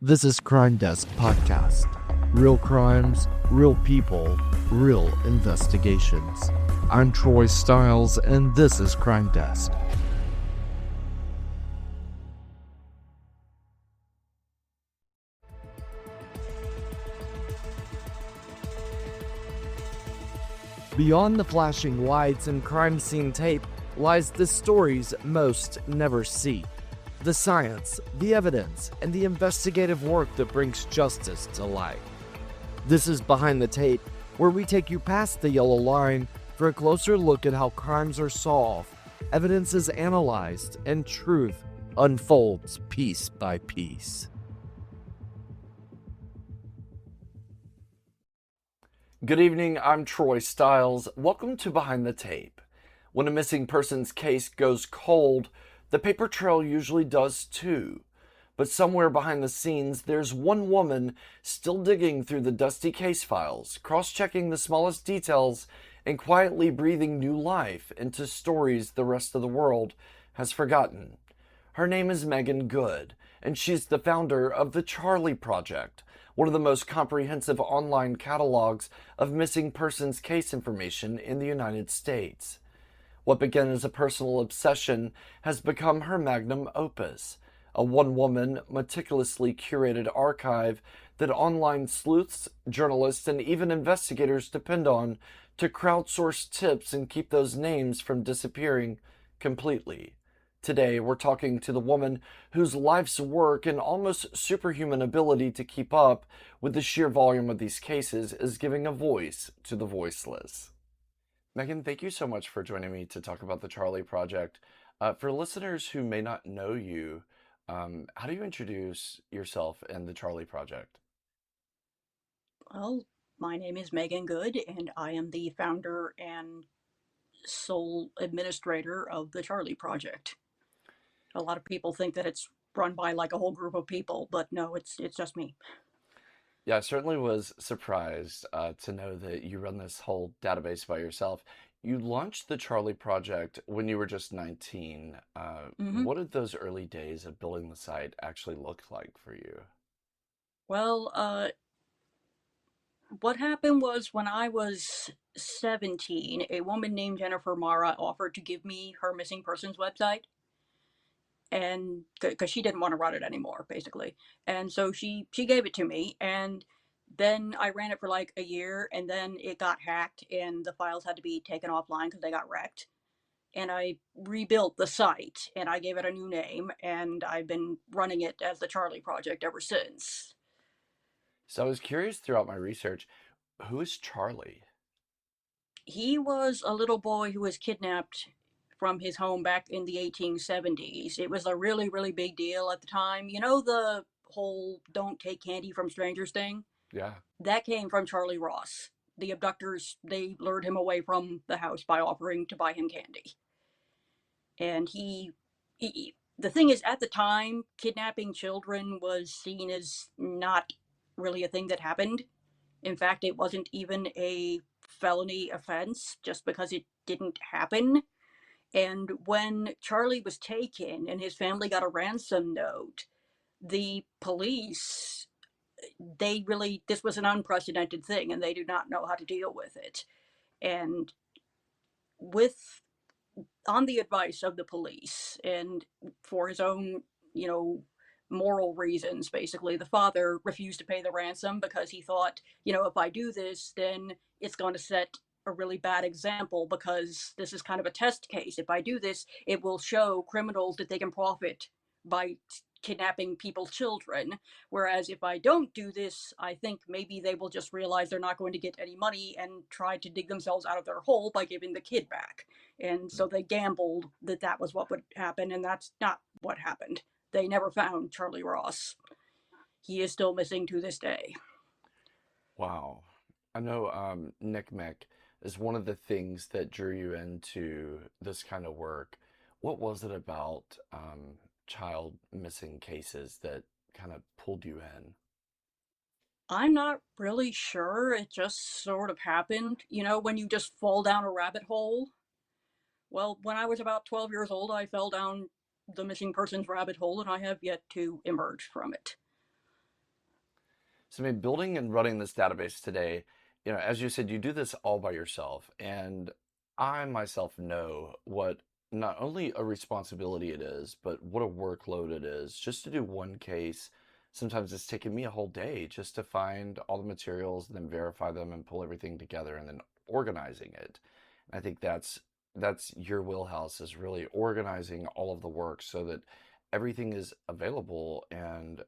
This is Crime Desk Podcast. Real crimes, real people, real investigations. I'm Troy Stiles, and this is Crime Desk. Beyond the flashing lights and crime scene tape lies the stories most never see. The science, the evidence, and the investigative work that brings justice to light. This is Behind the Tape, where we take you past the yellow line for a closer look at how crimes are solved, evidence is analyzed, and truth unfolds piece by piece. Good evening, I'm Troy Stiles. Welcome to Behind the Tape. When a missing persons case goes cold, the paper trail usually does too. But somewhere behind the scenes, there's one woman still digging through the dusty case files, cross-checking the smallest details, and quietly breathing new life into stories the rest of the world has forgotten. Her name is Meaghan Good, and she's the founder of the Charley Project, one of the most comprehensive online catalogs of missing persons case information in the United States. What began as a personal obsession has become her magnum opus, a one-woman, meticulously curated archive that online sleuths, journalists, and even investigators depend on to crowdsource tips and keep those names from disappearing completely. Today, we're talking to the woman whose life's work and almost superhuman ability to keep up with the sheer volume of these cases is giving a voice to the voiceless. Meaghan, thank you so much for joining me to talk about the Charley Project. For listeners who may not know you, how do you introduce yourself and the Charley Project? Well, my name is Meaghan Good, and I am the founder and sole administrator of the Charley Project. A lot of people think that it's run by like a whole group of people, but no, it's just me. Yeah, I certainly was surprised to know that you run this whole database by yourself. You launched the Charley Project when you were just 19. hmm What did those early days of building the site actually look like for you? Well, what happened was when I was 17, a woman named Jennifer Mara offered to give me her missing persons website, and because she didn't want to run it anymore, basically, and so she gave it to me, and then I ran it for like a year, and then it got hacked, and the files had to be taken offline because they got wrecked. And I rebuilt the site, and I gave it a new name, and I've been running it as the Charley Project ever since. So I was curious throughout my research, who is Charley? He was a little boy who was kidnapped from his home back in the 1870s. It was a really, really big deal at the time. You know the whole "don't take candy from strangers" thing? Yeah. That came from Charlie Ross. The abductors, they lured him away from the house by offering to buy him candy. And the thing is, at the time, kidnapping children was seen as not really a thing that happened. In fact, it wasn't even a felony offense just because it didn't happen. And when Charlie was taken and his family got a ransom note, the police, they really, this was an unprecedented thing and they did not know how to deal with it. And with, on the advice of the police and for his own, you know, moral reasons, basically, the father refused to pay the ransom because he thought, if I do this, then it's going to set a really bad example because this is kind of a test case. If I do this, it will show criminals that they can profit by kidnapping people's children. Whereas if I don't do this, I think maybe they will just realize they're not going to get any money and try to dig themselves out of their hole by giving the kid back. And so they gambled that that was what would happen, and that's not what happened. They never found Charlie Ross. He is still missing to this day. Wow. I know Nick Mick is one of the things that drew you into this kind of work. What was it about child missing cases that kind of pulled you in? I'm not really sure. It just sort of happened. When you just fall down a rabbit hole. Well, when I was about 12 years old, I fell down the missing persons rabbit hole, and I have yet to emerge from it. So, I mean, building and running this database today, as you said, you do this all by yourself. And I myself know what not only a responsibility it is, but what a workload it is just to do one case. Sometimes it's taken me a whole day just to find all the materials and then verify them and pull everything together and then organizing it. I think that's your wheelhouse is really organizing all of the work so that everything is available and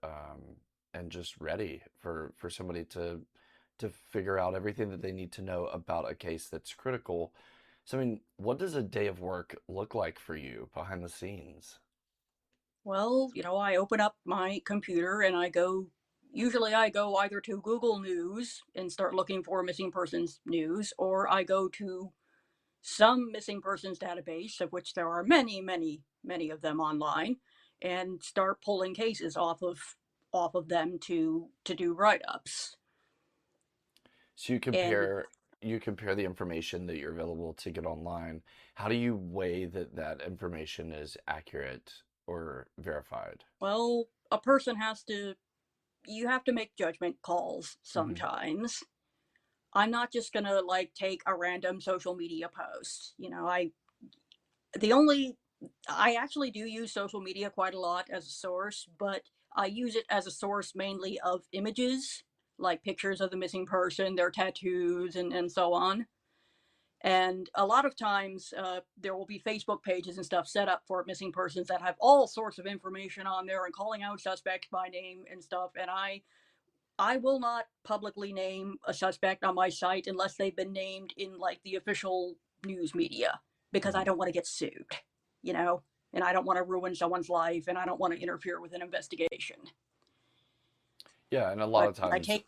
just ready for somebody to figure out everything that they need to know about a case that's critical. So, I mean, what does a day of work look like for you behind the scenes? Well, I open up my computer and usually I go either to Google News and start looking for missing persons news, or I go to some missing persons database, of which there are many, many, many of them online, and start pulling cases off of them to do write-ups. So And you compare the information that you're available to get online. How do you weigh that that information is accurate or verified? well, a person has to you have to make judgment calls Hmm. sometimes. I'm not just gonna like take a random social media post. The only I actually do use social media quite a lot as a source, but I use it as a source mainly of images, like pictures of the missing person, their tattoos, and so on. And a lot of times, there will be Facebook pages and stuff set up for missing persons that have all sorts of information on there and calling out suspects by name and stuff. And I will not publicly name a suspect on my site unless they've been named in like the official news media, because I Hmm. don't want to get sued, you know, and I don't want to ruin someone's life and I don't want to interfere with an investigation. Yeah, and a lot But of times,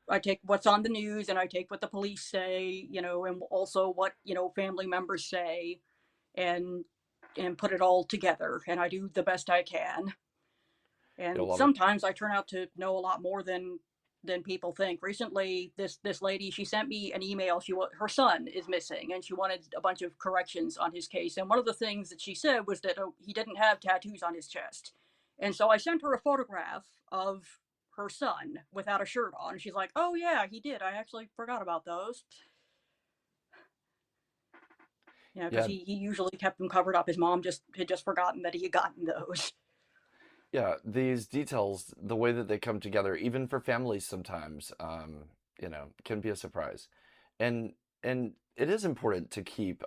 I take what's on the news and I take what the police say, and also what, family members say, and put it all together, and I do the best I can. a And lot of sometimes I turn out to know a lot more than people think. Recently, this lady, she sent me an email. Her son is missing, and she wanted a bunch of corrections on his case. And one of the things that she said was that he didn't have tattoos on his chest. And so I sent her a photograph of her son without a shirt on. And she's like, "Oh yeah, he did. I actually forgot about those." Because yeah, he usually kept them covered up. His mom just had just forgotten that he had gotten those. yeah, these details, the way that they come together, even for families sometimes, can be a surprise. And and it is important to keep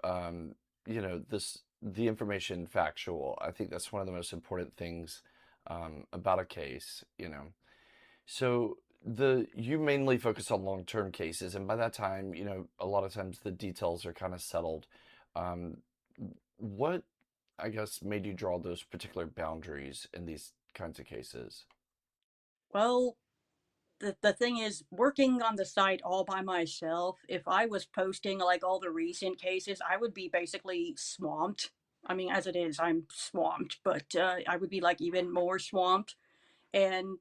the information factual. I think that's one of the most important things about a case, So the you mainly focus on long-term cases, and by that time, a lot of times the details are kind of settled. Um, what, I guess, made you draw those particular boundaries in these kinds of cases? Well, the thing is, working on the site all by myself, if I was posting like all the recent cases, I would be basically swamped. I mean, as it is, I'm swamped, but I would be like even more swamped. And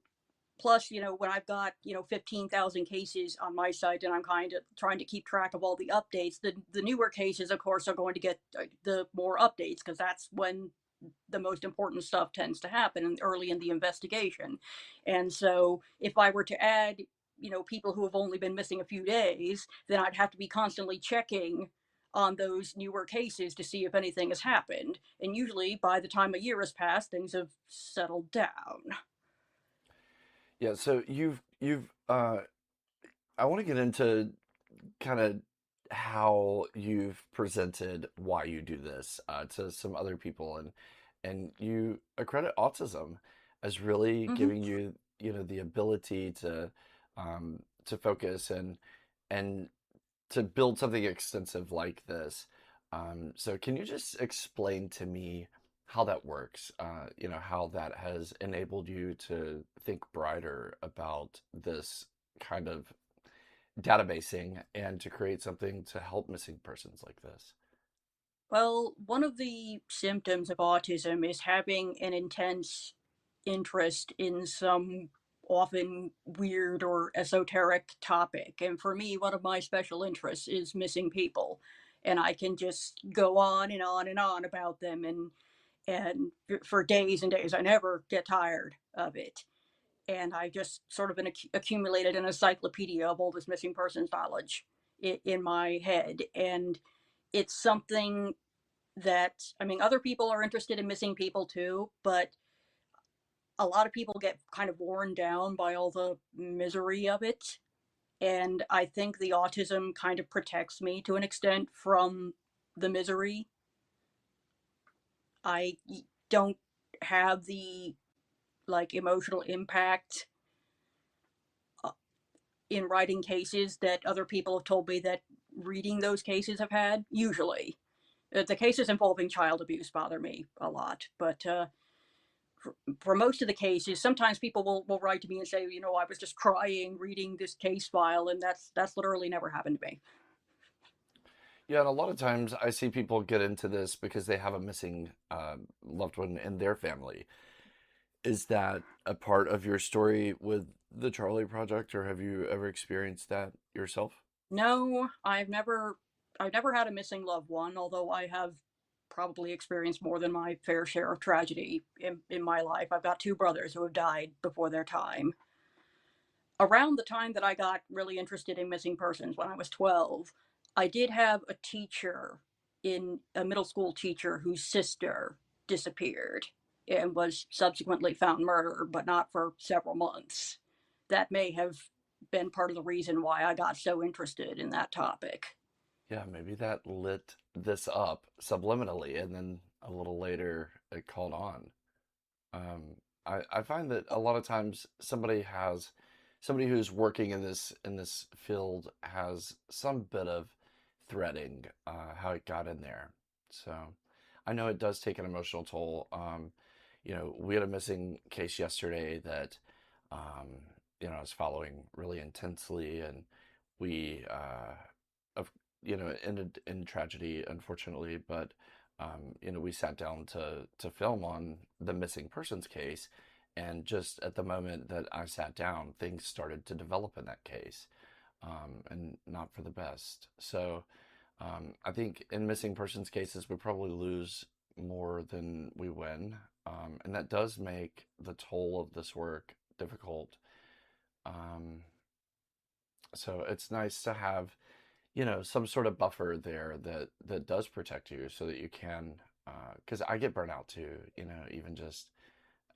plus, when I've got 15,000 cases on my site and I'm kind of trying to keep track of all the updates, the newer cases, of course, are going to get the more updates, because that's when the most important stuff tends to happen early in the investigation. And so if I were to add, people who have only been missing a few days, then I'd have to be constantly checking on those newer cases to see if anything has happened. And usually by the time a year has passed, things have settled down. Yeah, so I want to get into kind of how you've presented why you do this to some other people, and you accredit autism as really Mm-hmm. giving you the ability to focus and to build something extensive like this. So can you just explain to me how that works? How that has enabled you to think brighter about this kind of databasing and to create something to help missing persons like this. Well, one of the symptoms of autism is having an intense interest in some often weird or esoteric topic. And for me, one of my special interests is missing people. And I can just go on and on and on about them, and for days and days. I never get tired of it. and I just sort of accumulated an encyclopedia of all this missing persons knowledge in my head. And it's something that, I mean, other people are interested in missing people too, but a lot of people get kind of worn down by all the misery of it. And I think the autism kind of protects me to an extent from the misery. I don't have the like emotional impact uh, in writing cases that other people have told me that reading those cases have had. Usually, the cases involving child abuse bother me a lot, but for most of the cases, sometimes people will write to me and say, I was just crying reading this case file, and that's literally never happened to me. Yeah, and a lot of times I see people get into this because they have a missing loved one in their family. Is that a part of your story with the Charley Project, or have you ever experienced that yourself? No, I've never had a missing loved one, although I have probably experienced more than my fair share of tragedy in my life. I've got two brothers who have died before their time. Around the time that I got really interested in missing persons, when I was 12, I did have a teacher, in a middle school teacher, whose sister disappeared and was subsequently found murdered, but not for several months. That may have been part of the reason why I got so interested in that topic. Yeah, maybe that lit this up subliminally, and then a little later it caught on. Um, I find that a lot of times somebody who's working in this field has some bit of threading how it got in there. So I know it does take an emotional toll. We had a missing case yesterday that I was following really intensely, and we of ended in tragedy, unfortunately, but we sat down to film on the missing persons case, and just at the moment that I sat down, things started to develop in that case, and not for the best. So I think in missing persons cases, we probably lose more than we win, and that does make the toll of this work difficult. Um, so it's nice to have some sort of buffer there that does protect you so that you can, because I get burnt out too, even just,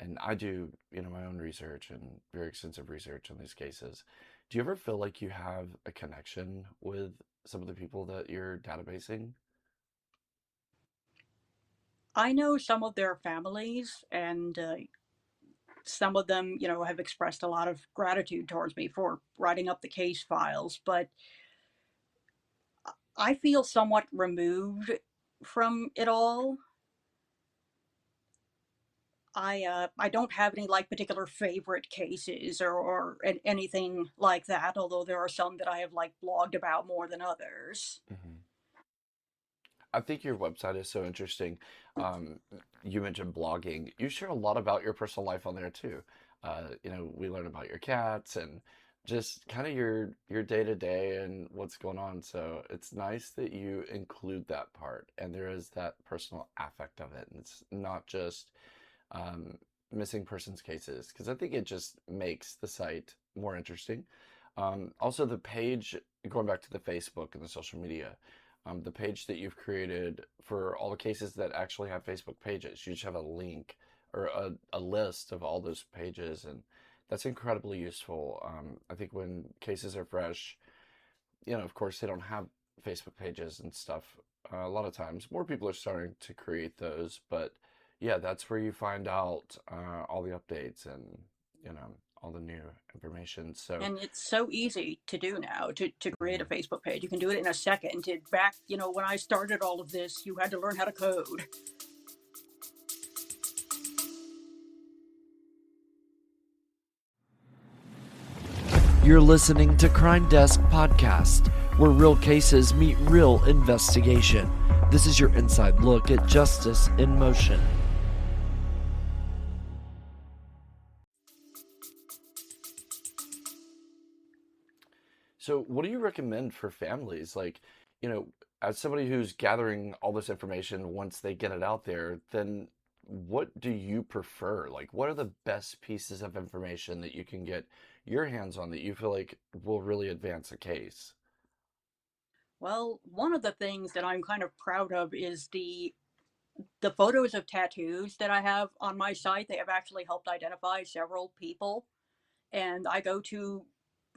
and I do, my own research and very extensive research on these cases. Do you ever feel like you have a connection with some of the people that you're databasing? I know some of their families, and some of them, have expressed a lot of gratitude towards me for writing up the case files, but I feel somewhat removed from it all. I don't have any like particular favorite cases or anything like that. Although there are some that I have like blogged about more than others. Hmm. I think your website is so interesting. Um, you mentioned blogging. You share a lot about your personal life on there too. We learn about your cats and just kind of your day to day and what's going on. So it's nice that you include that part, and there is that personal affect of it. And it's not just um, missing persons cases, because I think it just makes the site more interesting. Also, the page, going back to the Facebook and the social media, the page that you've created for all the cases that actually have Facebook pages, you just have a link or a list of all those pages, and that's incredibly useful. I think when cases are fresh, of course, they don't have Facebook pages and stuff. A lot of times, more people are starting to create those, but yeah, that's where you find out all the updates and all the new information. So And it's so easy to do now to create a mhm. Facebook page. You can do it in a second. Back, when I started all of this, you had to learn how to code. You're listening to Crime Desk Podcast, where real cases meet real investigation. This is your inside look at justice in motion. So, what do you recommend for families? Like, as somebody who's gathering all this information, once they get it out there, then what do you prefer? Like, what are the best pieces of information that you can get your hands on that you feel like will really advance a case? Well, one of the things that I'm kind of proud of is the photos of tattoos that I have on my site. They have actually helped identify several people, and I go to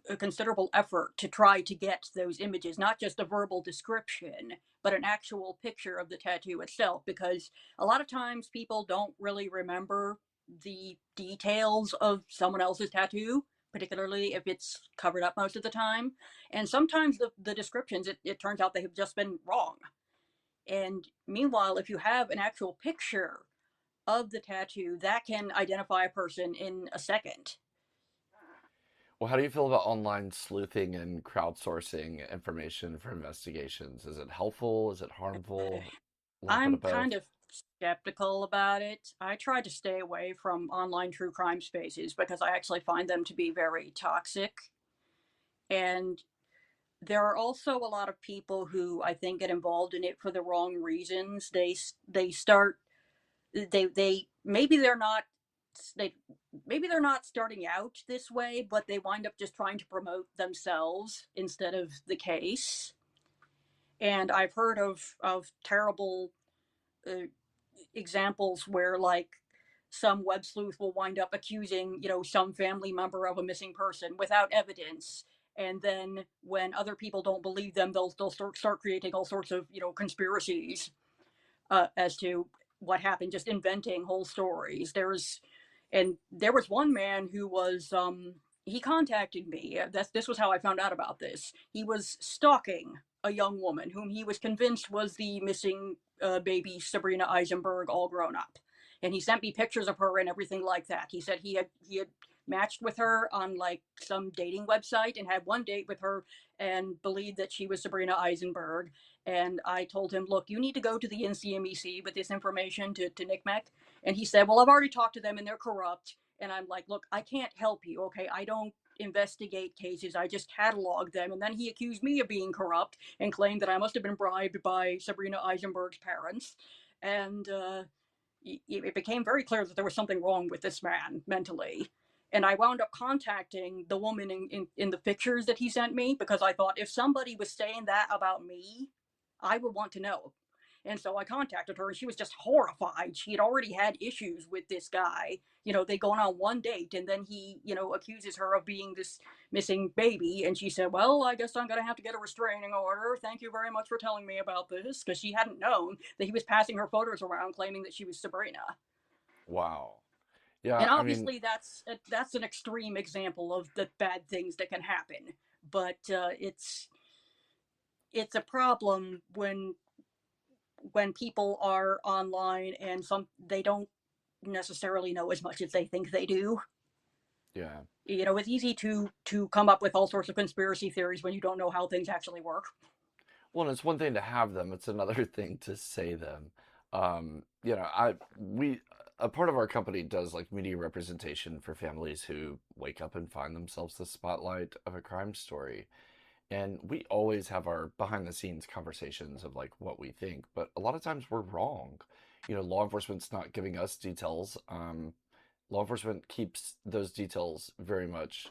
a considerable effort to try to get those images, not just a verbal description, but an actual picture of the tattoo itself, because a lot of times people don't really remember the details of someone else's tattoo, particularly if it's covered up most of the time. And sometimes the descriptions, it turns out they have just been wrong. And meanwhile, if you have an actual picture of the tattoo, that can identify a person in a second. Well, how do you feel about online sleuthing and crowdsourcing information for investigations? Is it helpful? Is it harmful? A little bit I'm of kind both? of skeptical about it. I try to stay away from online true crime spaces because I actually find them to be very toxic. And there are also a lot of people who I think get involved in it for the wrong reasons. They start they they maybe they're not starting out this way, but they wind up just trying to promote themselves instead of the case. And I've heard of terrible uh, examples where, like, some web sleuth will wind up accusing, some family member of a missing person without evidence, and then when other people don't believe them, they'll start creating all sorts of, conspiracies as to what happened, just inventing whole stories. There was one man who was he contacted me. This was how I found out about this. He was stalking a young woman whom he was convinced was the missing baby Sabrina Eisenberg, all grown up. And he sent me pictures of her and everything like that. He said he had matched with her on, like, some dating website and had one date with her and believed that she was Sabrina Eisenberg. And I told him, look, you need to go to the NCMEC with this information to NCMEC. And he said, well, I've already talked to them and they're corrupt. And I'm like, look, I can't help you. Okay. I don't investigate cases. I just catalog them. And then he accused me of being corrupt and claimed that I must have been bribed by Sabrina Eisenberg's parents. And it became very clear that there was something wrong with this man mentally. And I wound up contacting the woman in the pictures that he sent me, because I thought, if somebody was saying that about me, I would want to know. And so I contacted her, and she was just horrified. She had already had issues with this guy. They gone on one date, and then he, accuses her of being this missing baby. And she said, well, I guess I'm going to have to get a restraining order. Thank you very much for telling me about this, because she hadn't known that he was passing her photos around claiming that she was Sabrina. Wow. Yeah, And I mean, obviously, that's an extreme example of the bad things that can happen. But it's a problem when people are online and they don't necessarily know as much as they think they do. yeah. It's easy to come up with all sorts of conspiracy theories when you don't know how things actually work. Well, and it's one thing to have them, it's another thing to say them. You know, a part of our company does like media representation for families who wake up and find themselves the spotlight of a crime story. And we always have our behind the scenes conversations of like what we think, but a lot of times we're wrong. You know, law enforcement's not giving us details. Law enforcement keeps those details very much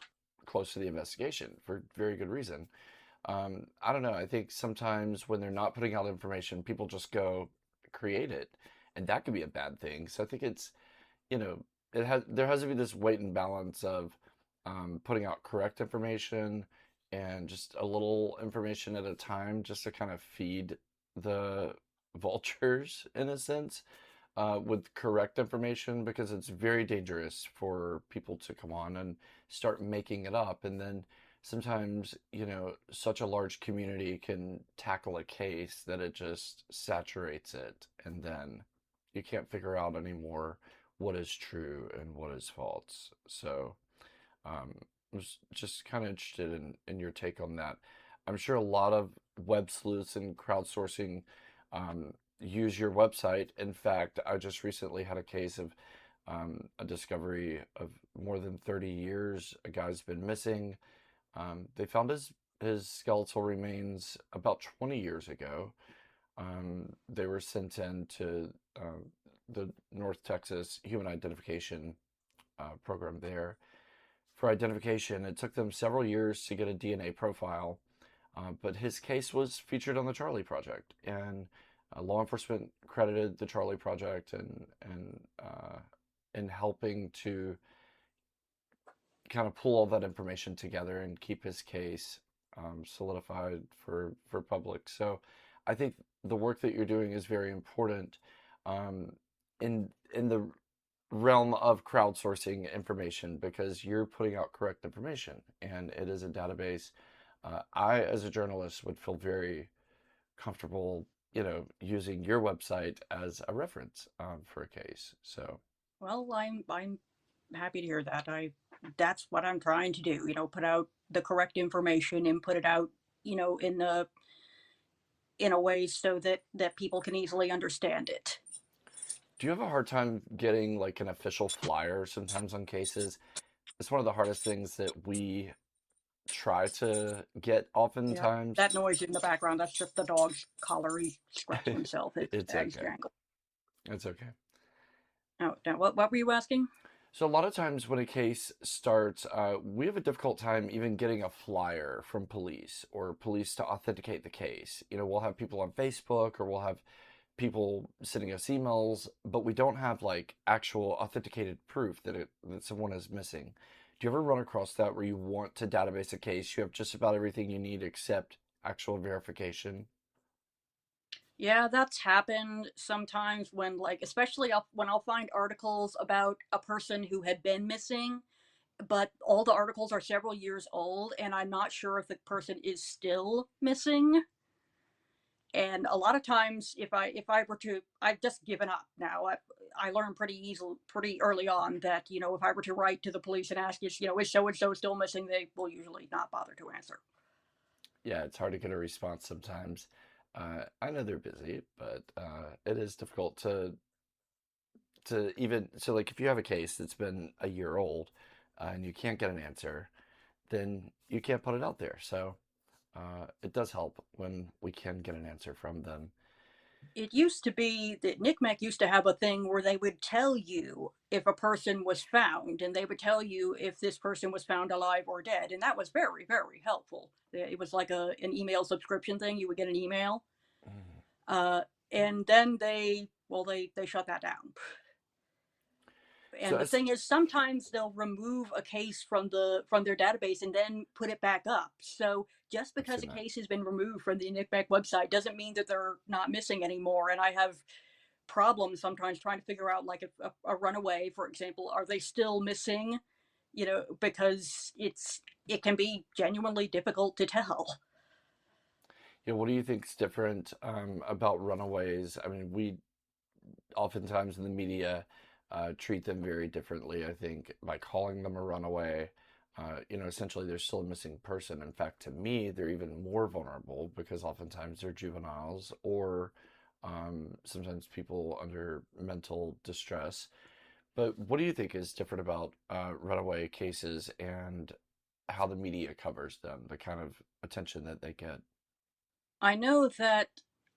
close to the investigation for very good reason. I don't know. I think sometimes when they're not putting out information, people just go create it, and that could be a bad thing. So I think it's, you know, there has to be this weight and balance of putting out correct information and just a little information at a time, just to kind of feed the vultures in a sense, with correct information, because it's very dangerous for people to come on and start making it up. And then sometimes, you know, such a large community can tackle a case that it just saturates it. And then you can't figure out anymore what is true and what is false. So, I was just kind of interested in your take on that. I'm sure a lot of web sleuths and crowdsourcing use your website. In fact, I just recently had a case of a discovery of more than 30 years. A guy's been missing. They found his skeletal remains about 20 years ago. They were sent in to the North Texas Human Identification program there. For identification, it took them several years to get a DNA profile, but his case was featured on the Charley Project, and law enforcement credited the Charley Project and in helping to kind of pull all that information together and keep his case solidified for public. So I think the work that you're doing is very important um, in the realm of crowdsourcing information because you're putting out correct information and it is a database. I, as a journalist, would feel very comfortable, using your website as a reference for a case. So, Well, I'm happy to hear that. That's what I'm trying to do. Put out the correct information and put it out, in a way so that people can easily understand it. do you have a hard time getting like an official flyer sometimes on cases? It's one of the hardest things that we try to get Yeah, oftentimes. that noise in the background, that's just the dog's collar. He scratched himself. His It's bag's okay. jangled. It's okay. Oh, now, what were you asking? So a lot of times when a case starts, we have a difficult time even getting a flyer from police or police to authenticate the case. We'll have people on Facebook or we'll have people sending us emails, but we don't have like actual authenticated proof that someone is missing. Do you ever run across that where you want to database a case, you have just about everything you need except actual verification? Yeah, that's happened sometimes when, like, especially when I'll find articles about a person who had been missing, but all the articles are several years old, and I'm not sure if the person is still missing. And a lot of times, if I were to, I've just given up now. I learned pretty early on that if I were to write to the police and ask is so and so still missing, they will usually not bother to answer. Yeah, it's hard to get a response sometimes. I know they're busy, but it is difficult to even so like if you have a case that's been a year old and you can't get an answer, then you can't put it out there. So it does help when we can get an answer from them. It used to be that NCMEC used to have a thing where they would tell you if a person was found, and they would tell you if this person was found alive or dead, and that was very, very helpful. It was like an email subscription thing. You would get an email, Mhm. uh, and then they shut that down. So And the as thing is, sometimes they'll remove a case from their database and then put it back up. So just I've because seen a that. case has been removed from the NCMEC website doesn't mean that they're not missing anymore. And I have problems sometimes trying to figure out, like, if a runaway, for example, are they still missing? Because it can be genuinely difficult to tell. What do you think's different about runaways? I mean, we oftentimes in the media treat them very differently. I think by calling them a runaway, essentially they're still a missing person. In fact, to me, they're even more vulnerable because oftentimes they're juveniles or sometimes people under mental distress. But what do you think is different about runaway cases and how the media covers them, the kind of attention that they get? I know that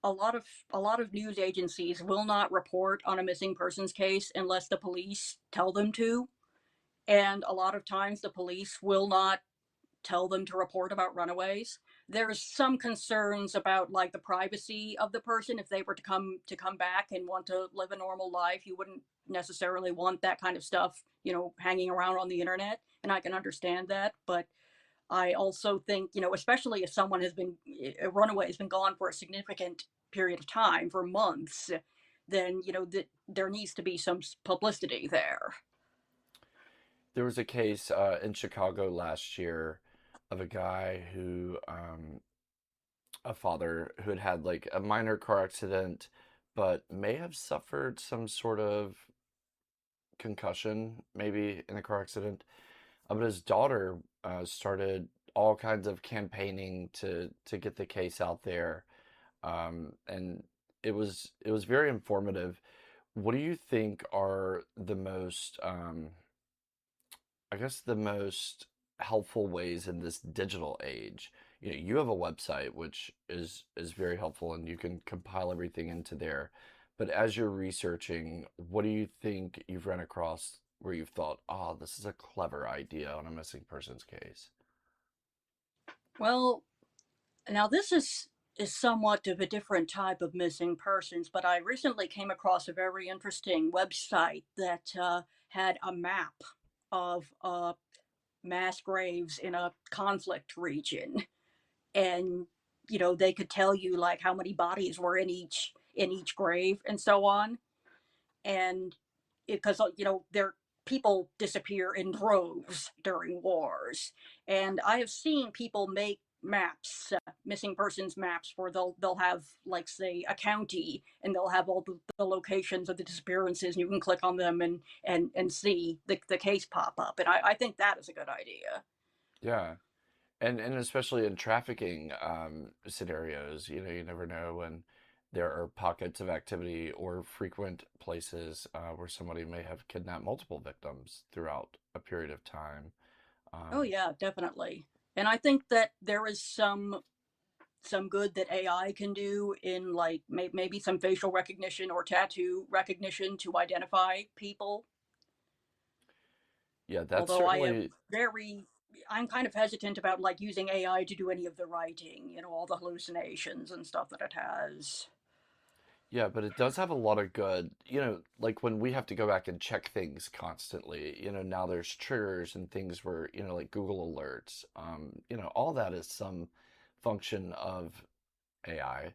a lot of news agencies will not report on a missing persons case unless the police tell them to, and a lot of times the police will not tell them to report about runaways. There's some concerns about, like, the privacy of the person. If they were to come back and want to live a normal life, you wouldn't necessarily want that kind of stuff, hanging around on the internet, and I can understand that. But I also think, especially if a runaway has been gone for a significant period of time, for months, then, that there needs to be some publicity there. There was a case in Chicago last year of a guy a father who had had like a minor car accident, but may have suffered some sort of concussion, maybe in the car accident. But his daughter started all kinds of campaigning to get the case out there, and it was very informative. What do you think are the most I guess the most helpful ways in this digital age? You have a website which is very helpful and you can compile everything into there. But as you're researching, what do you think you've run across where you've thought, oh, this is a clever idea on a missing persons case? Well, now this is somewhat of a different type of missing persons, but I recently came across a very interesting website that had a map of mass graves in a conflict region, and they could tell you like how many bodies were in each grave and so on. And because there people disappear in droves during wars, and I have seen people make maps, missing persons maps, where they'll have, like, say, a county, and they'll have all the locations of the disappearances, and you can click on them and see the case pop up, and I think that is a good idea. Yeah. And especially in trafficking scenarios, you never know when there are pockets of activity or frequent places where somebody may have kidnapped multiple victims throughout a period of time. Oh Um, yeah, definitely. And I think that there is some good that AI can do in, like, maybe some facial recognition or tattoo recognition to identify people. yeah, that's Although certainly, I'm kind of hesitant about, like, using AI to do any of the writing, all the hallucinations and stuff that it has. yeah, but it does have a lot of good, like when we have to go back and check things constantly, now there's triggers and things where, like Google alerts, all that is some function of AI.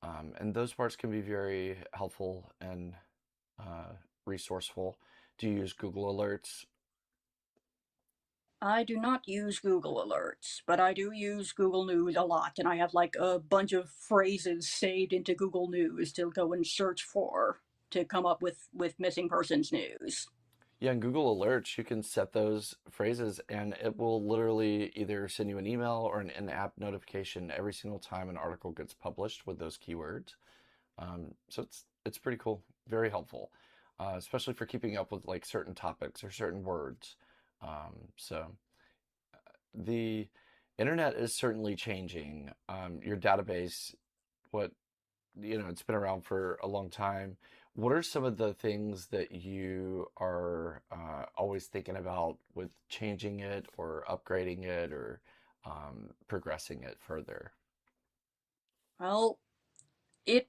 And those parts can be very helpful and uh, resourceful. Do you use Google Alerts? I do not use Google Alerts, but I do use Google News a lot, and I have like a bunch of phrases saved into Google News to go and search for to come up with missing persons news. Yeah, in Google Alerts, you can set those phrases and it will literally either send you an email or an in-app notification every single time an article gets published with those keywords. So it's pretty cool, very helpful, especially for keeping up with like certain topics or certain words. So the internet is certainly changing. Your database, what it's been around for a long time. What are some of the things that you are always thinking about with changing it or upgrading it or progressing it further? Well, it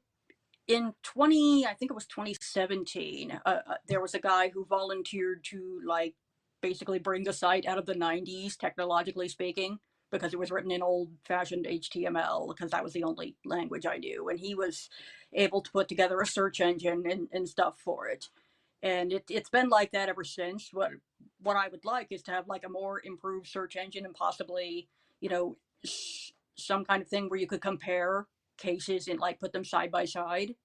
in 20 I think it was 2017, there was a guy who volunteered to, like, basically bring the site out of the 90s, technologically speaking, because it was written in old fashioned HTML, because that was the only language I knew, and he was able to put together a search engine and stuff for it. And it's been like that ever since. What I would like is to have, like, a more improved search engine, and possibly, you know some kind of thing where you could compare cases and, like, put them side by side.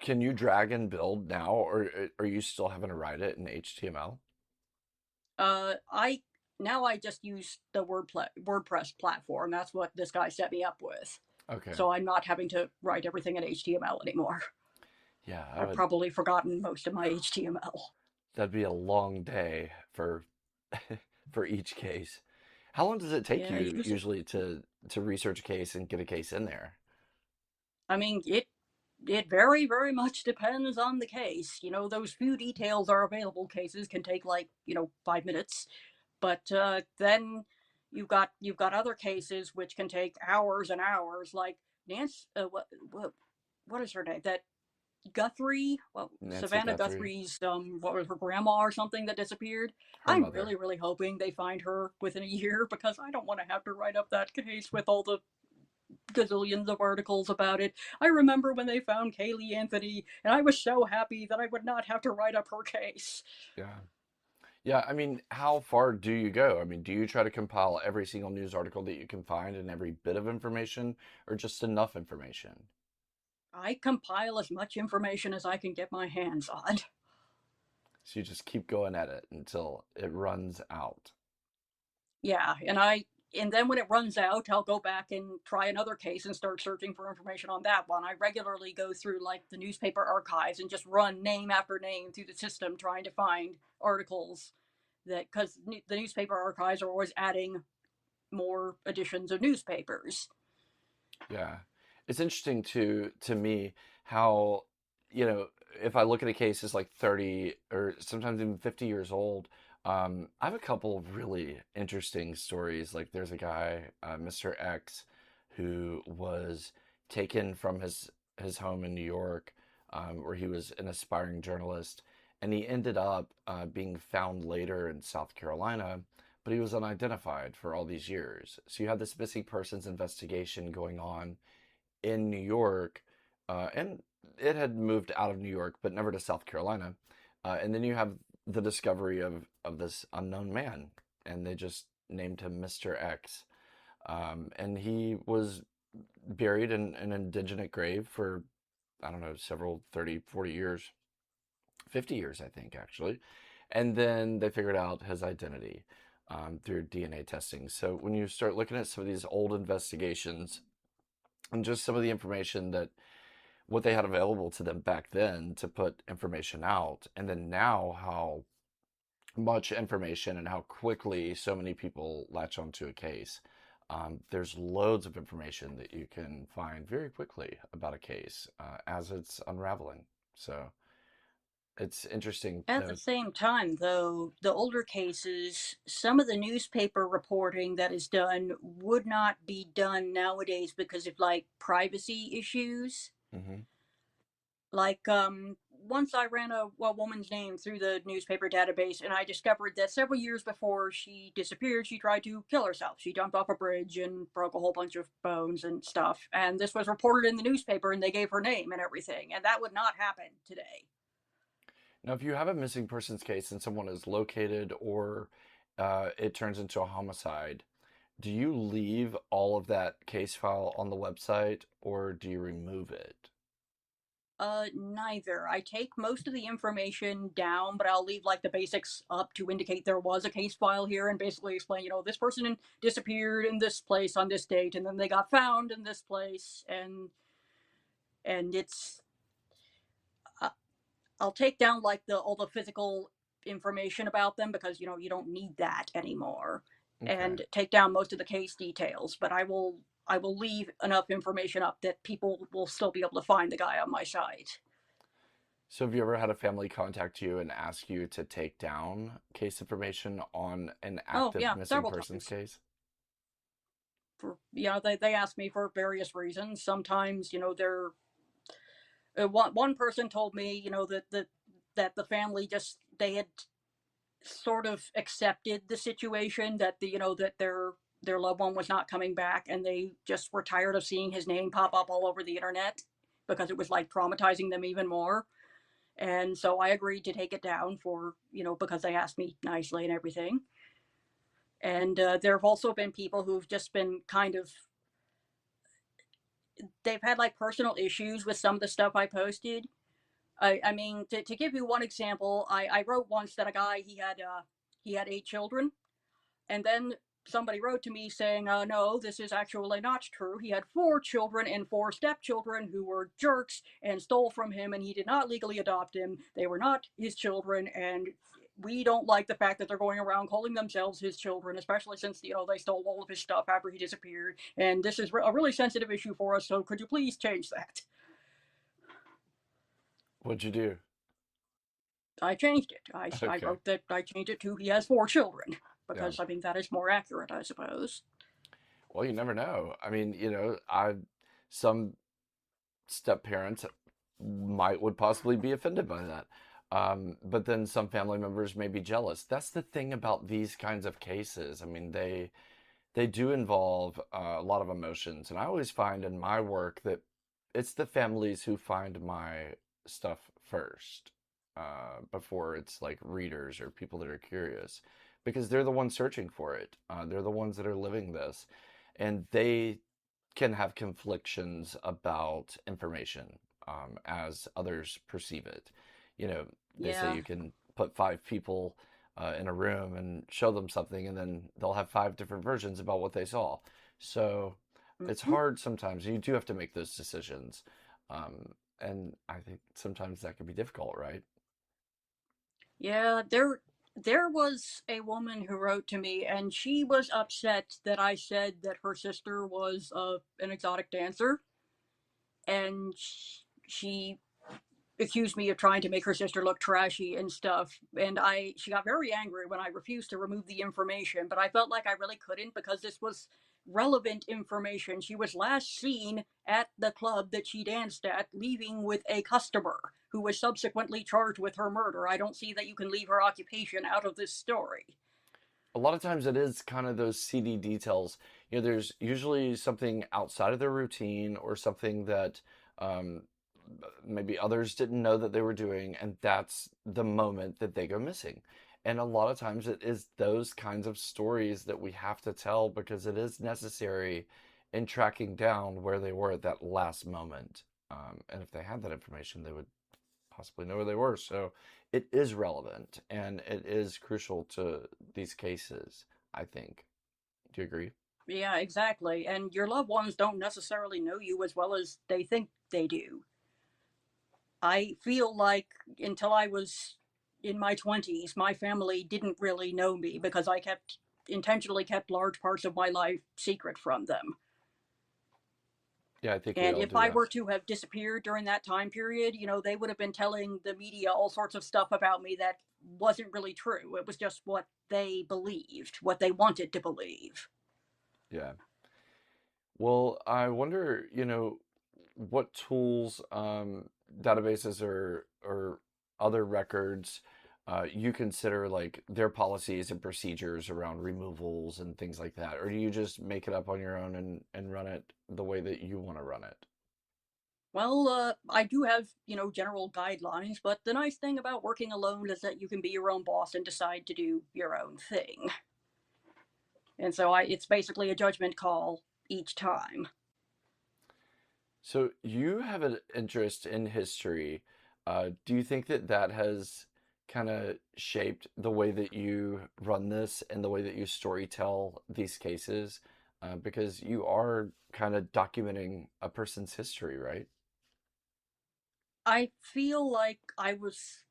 Can you drag and build now, or are you still having to write it in HTML? I Now I just use the WordPress platform. That's what this guy set me up with. Okay. So I'm not having to write everything in HTML anymore. Yeah, I've probably forgotten most of my HTML. that'd be a long day for for each case. How long does it take Yeah, you usually to research a case and get a case in there? I mean, it very, very much depends on the case. Those few details are available cases can take, like, 5 minutes, but then you've got other cases which can take hours and hours, like Nance. What is her name? That Guthrie, well, Nancy Savannah Guthrie, Guthrie's, what was her grandma or something that disappeared? her I'm mother. really, really hoping they find her within a year, because I don't want to have to write up that case with all the gazillions of articles about it. I remember when they found Kaylee Anthony, and I was so happy that I would not have to write up her case. Yeah. Yeah, I mean, how far do you go? I mean, do you try to compile every single news article that you can find and every bit of information, or just enough information? I compile as much information as I can get my hands on. So you just keep going at it until it runs out. Yeah, and then when it runs out, I'll go back and try another case and start searching for information on that one. I regularly go through, like, the newspaper archives and just run name after name through the system, trying to find articles, that because the newspaper archives are always adding more editions of newspapers. Yeah. It's interesting to me how, if I look at a case that's like 30 or sometimes even 50 years old, I have a couple of really interesting stories. Like there's a guy, Mr. X, who was taken from his home in New York, where he was an aspiring journalist, and he ended up being found later in South Carolina, but he was unidentified for all these years. So you had this missing persons investigation going on in New York, and it had moved out of New York, but never to South Carolina. And then you have the discovery of this unknown man, and they just named him Mr. X. And he was buried in an indigenous grave for, I don't know, several 30, 40 years, 50 years, I think, actually. And then they figured out his identity through DNA testing. So when you start looking at some of these old investigations, and just some of the information that what they had available to them back then to put information out, and then now how much information and how quickly so many people latch onto a case. There's loads of information that you can find very quickly about a case as it's unraveling. So it's interesting. At the same time, though, the older cases, some of the newspaper reporting that is done would not be done nowadays because of like privacy issues. Mm-hmm. Like, once I ran a woman's name through the newspaper database, and I discovered that several years before she disappeared, she tried to kill herself. She jumped off a bridge and broke a whole bunch of bones and stuff. And this was reported in the newspaper, and they gave her name and everything. And that would not happen today. Now, if you have a missing persons case and someone is located or it turns into a homicide, do you leave all of that case file on the website or do you remove it? Neither. I take most of the information down, but I'll leave like the basics up to indicate there was a case file here and basically explain, this person disappeared in this place on this date, and then they got found in this place, and it's I'll take down like all the physical information about them because you don't need that anymore, Okay. and take down most of the case details. But I will leave enough information up that people will still be able to find the guy on my site. So have you ever had a family contact you and ask you to take down case information on an Oh active yeah, missing several persons times. case? For they ask me for various reasons. Sometimes they're one person told me that the family just they had sort of accepted the situation that that their loved one was not coming back, and they just were tired of seeing his name pop up all over the internet because it was like traumatizing them even more. And so I agreed to take it down for because they asked me nicely and everything. And there have also been people who've just been kind of they've had like personal issues with some of the stuff I posted. I mean, to give you one example, I wrote once that a guy he had 8 children, and then somebody wrote to me saying, no, this is actually not true. He had 4 children and 4 stepchildren who were jerks and stole from him, and he did not legally adopt him. They were not his children, and we don't like the fact that they're going around calling themselves his children, especially since they stole all of his stuff after he disappeared. And this is a really sensitive issue for us. So could you please change that? What'd you do? I changed it. I Okay. wrote that I changed it to he has 4 children Yeah. because I think that is more accurate, I suppose. Well, you never know. I mean, some step parents would possibly be offended by that. But then some family members may be jealous. That's the thing about these kinds of cases. I mean, they do involve a lot of emotions, and I always find in my work that it's the families who find my stuff first, before it's like readers or people that are curious, because they're the ones searching for it. They're the ones that are living this, and they can have conflictions about information, as others perceive it. You know, they say Yeah. you can put 5 people in a room and show them something, and then they'll have 5 different versions about what they saw. So it's Mm-hmm. hard sometimes. You do have to make those decisions. And I think sometimes that can be difficult, right? Yeah, there was a woman who wrote to me, and she was upset that I said that her sister was an exotic dancer. and she accused me of trying to make her sister look trashy and stuff. And she got very angry when I refused to remove the information, but I felt like I really couldn't because this was relevant information. She was last seen at the club that she danced at, leaving with a customer who was subsequently charged with her murder. I don't see that you can leave her occupation out of this story. A lot of times it is kind of those seedy details. There's usually something outside of their routine or something that um, maybe others didn't know that they were doing, and that's the moment that they go missing. And a lot of times it is those kinds of stories that we have to tell because it is necessary in tracking down where they were at that last moment. And if they had that information, they would possibly know where they were. So it is relevant and it is crucial to these cases, I think. Do you agree? Yeah, exactly. And your loved ones don't necessarily know you as well as they think they do. I feel like until I was in my 20s, my family didn't really know me because I intentionally kept large parts of my life secret from them. Yeah, I think we And all if do I that. were to have disappeared during that time period, they would have been telling the media all sorts of stuff about me that wasn't really true. It was just what they believed, what they wanted to believe. Yeah. Well, I wonder, what tools, databases, or other records you consider like their policies and procedures around removals and things like that, or do you just make it up on your own and run it the way that you want to run it? Well, I do have, general guidelines, but the nice thing about working alone is that you can be your own boss and decide to do your own thing. And so it's basically a judgment call each time. So you have an interest in history. Do you think that that has kind of shaped the way that you run this and the way that you story tell these cases? Because you are kind of documenting a person's history, right? I feel like I was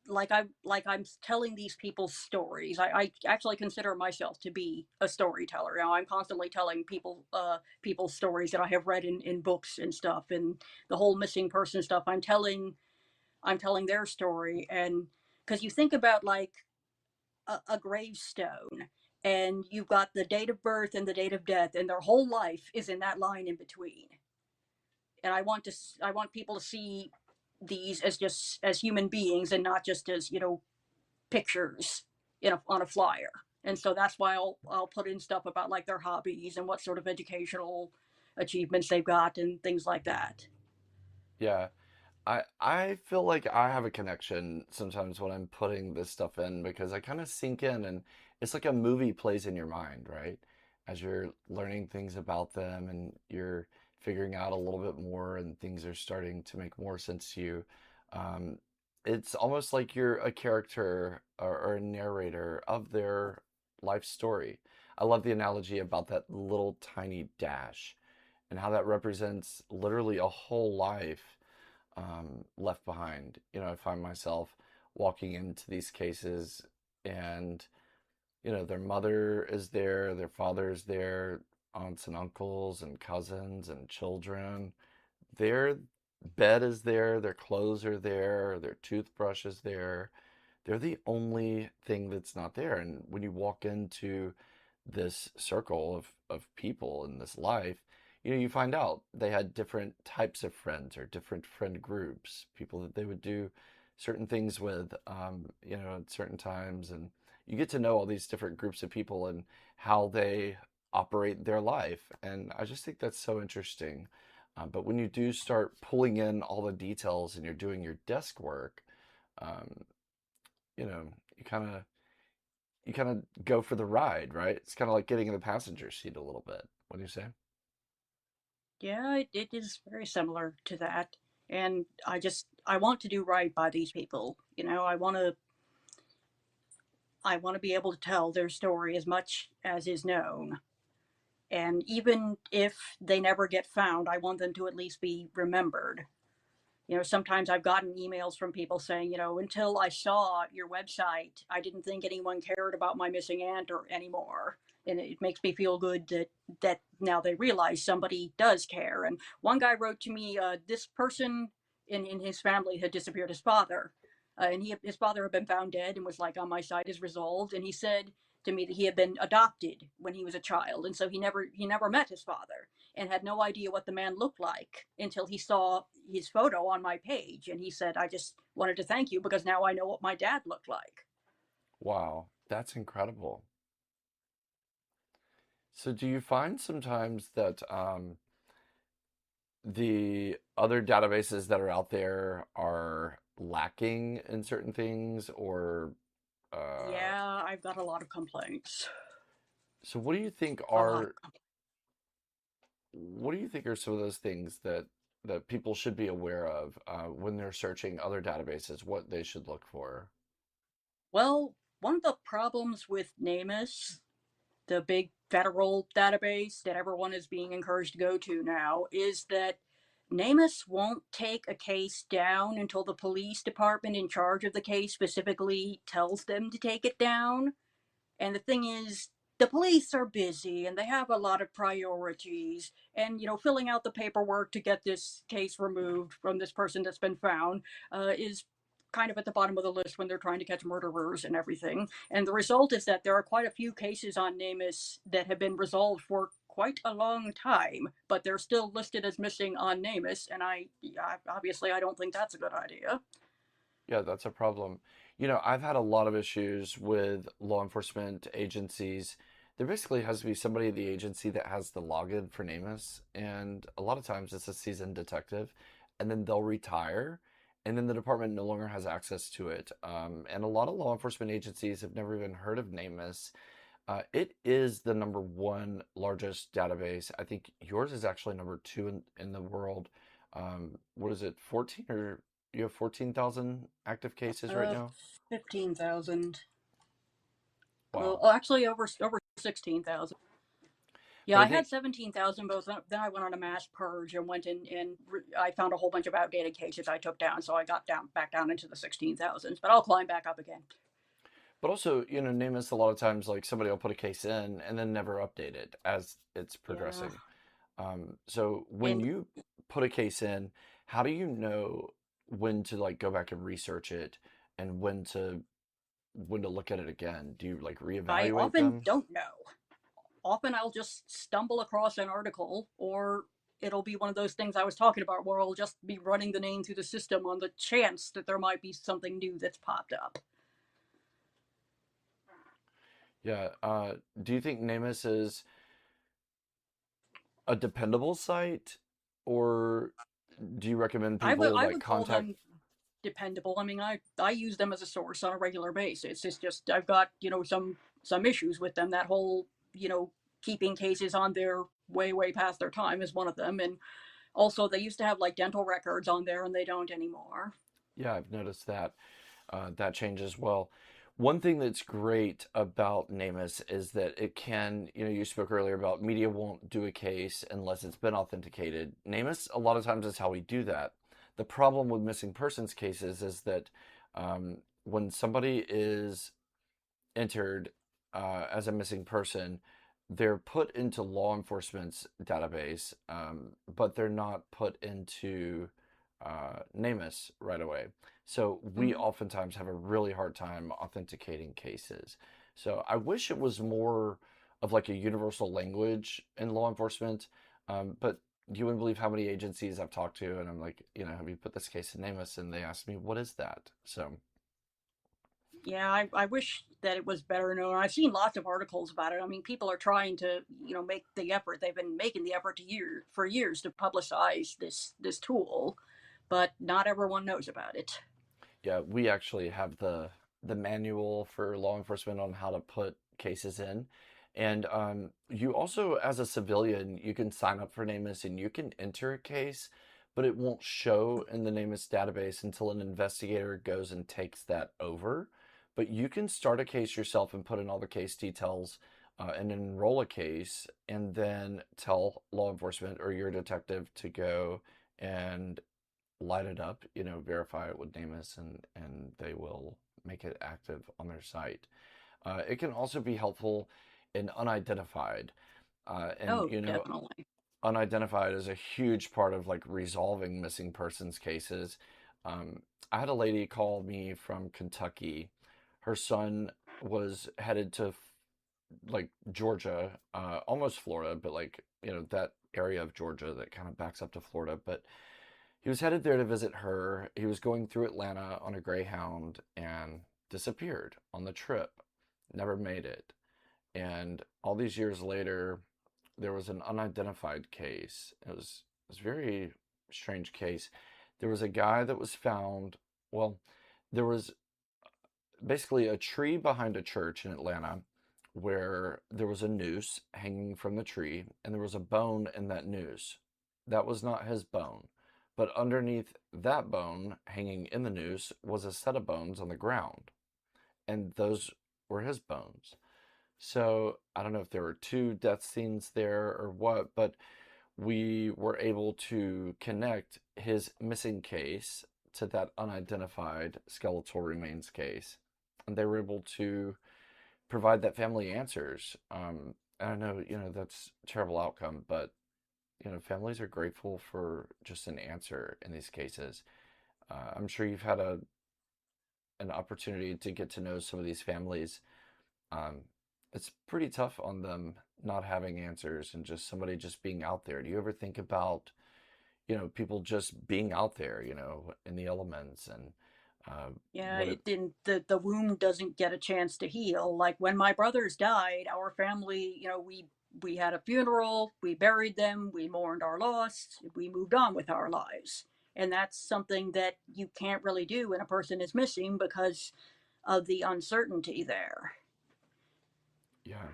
like I'm telling these people's stories. I actually consider myself to be a storyteller. I'm constantly telling people's stories that I have read in books and stuff, and the whole missing person stuff. I'm telling their story, and because you think about like a gravestone, and you've got the date of birth and the date of death, and their whole life is in that line in between. And I want people to see these as just as human beings and not just as pictures on a flyer. And so that's why I'll put in stuff about like their hobbies and what sort of educational achievements they've got and things like that. Yeah. I feel like I have a connection sometimes when I'm putting this stuff in because I kind of sink in and it's like a movie plays in your mind, right? As you're learning things about them and you're figuring out a little bit more and things are starting to make more sense to you. Um, it's almost like you're a character or a narrator of their life story. I love the analogy about that little tiny dash and how that represents literally a whole life left behind. I find myself walking into these cases and, their mother is there, their father is there, aunts and uncles and cousins and children. Their bed is there, their clothes are there, their toothbrush is there. They're the only thing that's not there. And when you walk into this circle of people in this life, you find out they had different types of friends or different friend groups, people that they would do certain things with, at certain times. And you get to know all these different groups of people and how they operate their life. And I just think that's so interesting. But when you do start pulling in all the details and you're doing your desk work, um, you know, you kind of go for the ride, right? It's kind of like getting in the passenger seat a little bit. What do you say? Yeah, it is very similar to that. And I want to do right by these people. I want to be able to tell their story as much as is known. And even if they never get found, I want them to at least be remembered. Sometimes I've gotten emails from people saying, until I saw your website, I didn't think anyone cared about my missing aunt or anymore. And it makes me feel good that now they realize somebody does care. And one guy wrote to me, this person in his family had disappeared his father. And his father had been found dead and was like, on my side is resolved. And he said to me that he had been adopted when he was a child. And so he never met his father and had no idea what the man looked like until he saw his photo on my page. And he said, I just wanted to thank you because now I know what my dad looked like. Wow, that's incredible. So, do you find sometimes that the other databases that are out there are lacking in certain things, or uh, Yeah, I've got a lot of complaints. so A lot of what do you think are some of those things that people should be aware of when they're searching other databases, what they should look for? Well, one of the problems with NamUs, the big federal database that everyone is being encouraged to go to now, is that NamUs won't take a case down until the police department in charge of the case specifically tells them to take it down. And the thing is, the police are busy and they have a lot of priorities. And, filling out the paperwork to get this case removed from this person that's been found is kind of at the bottom of the list when they're trying to catch murderers and everything. And the result is that there are quite a few cases on NamUs that have been resolved for quite a long time, but they're still listed as missing on NamUs. And obviously, I don't think that's a good idea. Yeah, that's a problem. I've had a lot of issues with law enforcement agencies. There basically has to be somebody at the agency that has the login for NamUs, and a lot of times it's a seasoned detective, and then they'll retire, and then the department no longer has access to it. And a lot of law enforcement agencies have never even heard of NamUs. It is the number one largest database. I think yours is actually number two in the world. What is it, 14 or you have 14,000 active cases right Uh, now? 15,000. Well, Wow. actually, over 16,000. Yeah, But I I had think, 17,000, but then I went on a mass purge and went in and I found a whole bunch of outdated cases I took down, so I got down back down into the 16,000s. But I'll climb back up again. but also, NamUs a lot of times, like somebody will put a case in and then never update it as it's Yeah, progressing. So when and you put a case in, how do you know when to like go back and research it and when to look at it again? Do you like I reevaluate often them? don't know. Often I'll just stumble across an article, or it'll be one of those things I was talking about, where I'll just be running the name through the system on the chance that there might be something new that's popped up. Yeah. Do you think NamUs is a dependable site, or do you recommend I would people I like would call contact? them dependable. I mean, I use them as a source on a regular basis. It's just I've got some issues with them. That whole keeping cases on there way past their time is one of them, and also they used to have like dental records on there, and they don't anymore. Yeah, I've noticed that that change as well. One thing that's great about NamUs is that it can, you spoke earlier about media won't do a case unless it's been authenticated. NamUs, a lot of times, is how we do that. The problem with missing persons cases is that when somebody is entered as a missing person, they're put into law enforcement's database, but they're not put into NamUs right away. So we Mm-hmm. oftentimes have a really hard time authenticating cases. So I wish it was more of like a universal language in law enforcement, but you wouldn't believe how many agencies I've talked to, and I'm like, have you put this case in NamUs? And they ask me, what is that? So Yeah, I wish that it was better known. I've seen lots of articles about it. I mean, people are trying to, make the effort. They've been making the effort for years to publicize this tool, but not everyone knows about it. yeah, we actually have the manual for law enforcement on how to put cases in. And you also, as a civilian, you can sign up for NamUs and you can enter a case, but it won't show in the NamUs database until an investigator goes and takes that over. But you can start a case yourself and put in all the case details and enroll a case, and then tell law enforcement or your detective to go and light it up, verify it with NamUs, and they will make it active on their site. It can also be helpful in unidentified. And, Oh, definitely. unidentified is a huge part of like resolving missing persons cases. Um, I had a lady call me from Kentucky. Her son was headed to like Georgia, almost Florida, but like, that area of Georgia that kind of backs up to Florida. But he was headed there to visit her. He was going through Atlanta on a Greyhound and disappeared on the trip. Never made it. And all these years later, there was an unidentified case. It was a very strange case. There was a guy that was found. Well, there was basically a tree behind a church in Atlanta where there was a noose hanging from the tree, and there was a bone in that noose. That was not his bone. But underneath that bone, hanging in the noose, was a set of bones on the ground, and those were his bones. So I don't know if there were two death scenes there or what, but we were able to connect his missing case to that unidentified skeletal remains case. And they were able to provide that family answers. And I know, that's a terrible outcome, but, families are grateful for just an answer in these cases. I'm sure you've had an opportunity to get to know some of these families. um, it's pretty tough on them not having answers and just somebody just being out there. Do you ever think about, people just being out there, in the elements and Yeah, what it, it didn't. The wound doesn't get a chance to heal. Like when my brothers died, our family, we had a funeral, we buried them, we mourned our loss, we moved on with our lives. And that's something that you can't really do when a person is missing because of the uncertainty there. yeah,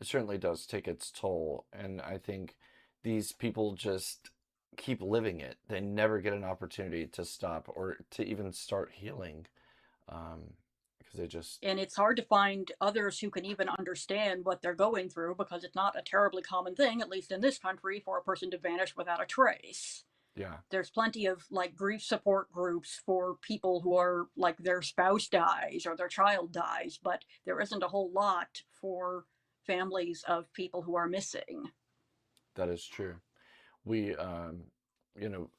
it certainly does take its toll. And I think these people just keep living it. They never get an opportunity to stop or to even start healing, because they just, And it's hard to find others who can even understand what they're going through because it's not a terribly common thing, at least in this country, for a person to vanish without a trace. yeah, There's plenty of like grief support groups for people who are like their spouse dies or their child dies, but there isn't a whole lot for families of people who are missing. that is true. We, you know,